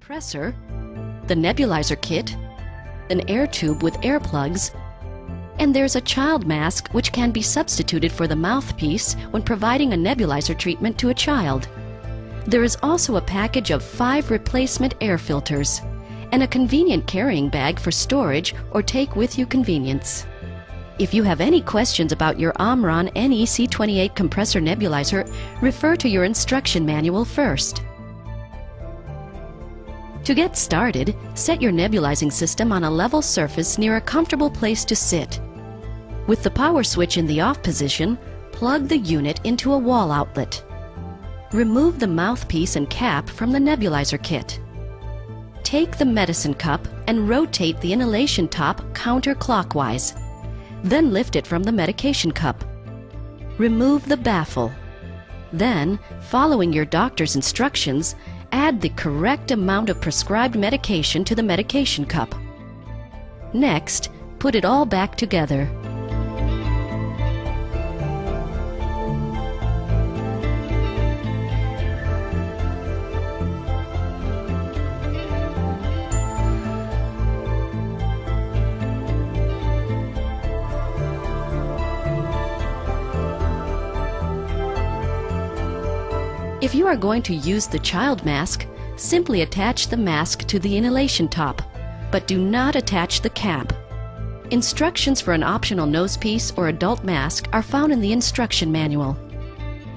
compressor, the nebulizer kit, an air tube with air plugs, and there's a child mask which can be substituted for the mouthpiece when providing a nebulizer treatment to a child. There is also a package of 5 replacement air filters and a convenient carrying bag for storage or take-with-you convenience. If you have any questions about your Omron NE C28 compressor nebulizer, refer to your instruction manual first. To get started, set your nebulizing system on a level surface near a comfortable place to sit. With the power switch in the off position, plug the unit into a wall outlet. Remove the mouthpiece and cap from the nebulizer kit. Take the medicine cup and rotate the inhalation top counterclockwise. Then lift it from the medication cup. Remove the baffle. Then, following your doctor's instructions, add the correct amount of prescribed medication to the medication cup. Next, put it all back together. If you are going to use the child mask, simply attach the mask to the inhalation top, but do not attach the cap. Instructions for an optional nosepiece or adult mask are found in the instruction manual.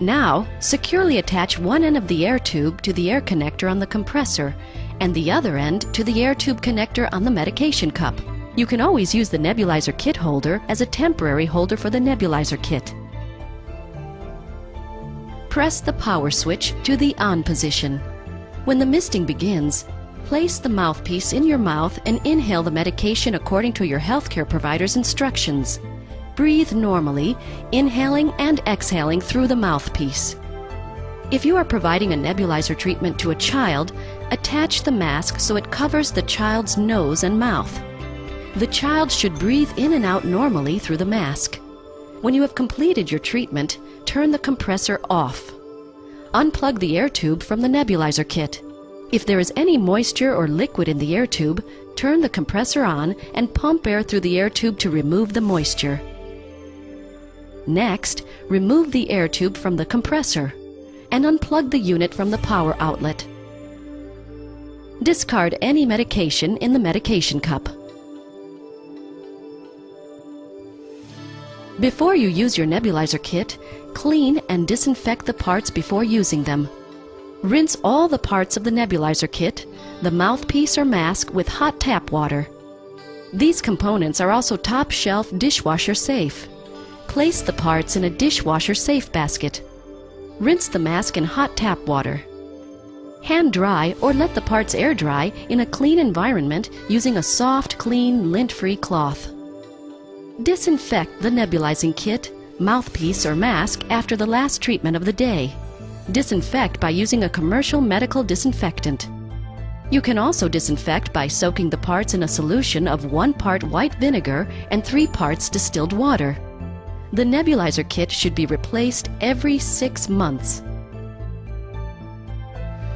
Now, securely attach one end of the air tube to the air connector on the compressor and the other end to the air tube connector on the medication cup. You can always use the nebulizer kit holder as a temporary holder for the nebulizer kit. Press the power switch to the on position. When the misting begins, place the mouthpiece in your mouth and inhale the medication according to your healthcare provider's instructions. Breathe normally, inhaling and exhaling through the mouthpiece. If you are providing a nebulizer treatment to a child, attach the mask so it covers the child's nose and mouth. The child should breathe in and out normally through the mask. When you have completed your treatment, turn the compressor off. Unplug the air tube from the nebulizer kit. If there is any moisture or liquid in the air tube, turn the compressor on and pump air through the air tube to remove the moisture. Next, remove the air tube from the compressor and unplug the unit from the power outlet. Discard any medication in the medication cup. Before you use your nebulizer kit, clean and disinfect the parts before using them. Rinse all the parts of the nebulizer kit, the mouthpiece or mask, with hot tap water. These components are also top shelf dishwasher safe. Place the parts in a dishwasher safe basket. Rinse the mask in hot tap water. Hand dry or let the parts air dry in a clean environment using a soft, clean, lint-free cloth. Disinfect the nebulizing kit, mouthpiece or mask after the last treatment of the day. Disinfect by using a commercial medical disinfectant. You can also disinfect by soaking the parts in a solution of 1 part white vinegar and 3 parts distilled water. The nebulizer kit should be replaced every 6 months.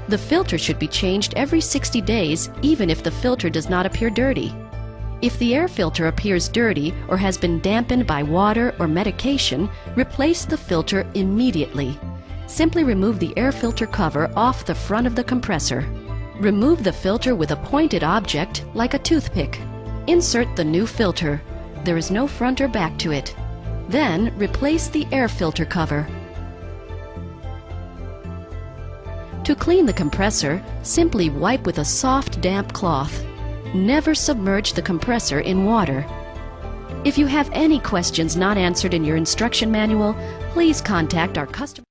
The filter should be changed every 60 days, even if the filter does not appear dirty. If the air filter appears dirty or has been dampened by water or medication, replace the filter immediately. Simply remove the air filter cover off the front of the compressor. Remove the filter with a pointed object like a toothpick. Insert the new filter. There is no front or back to it. Then replace the air filter cover. To clean the compressor, simply wipe with a soft, damp cloth. Never submerge the compressor in water. If you have any questions not answered in your instruction manual, please contact our customer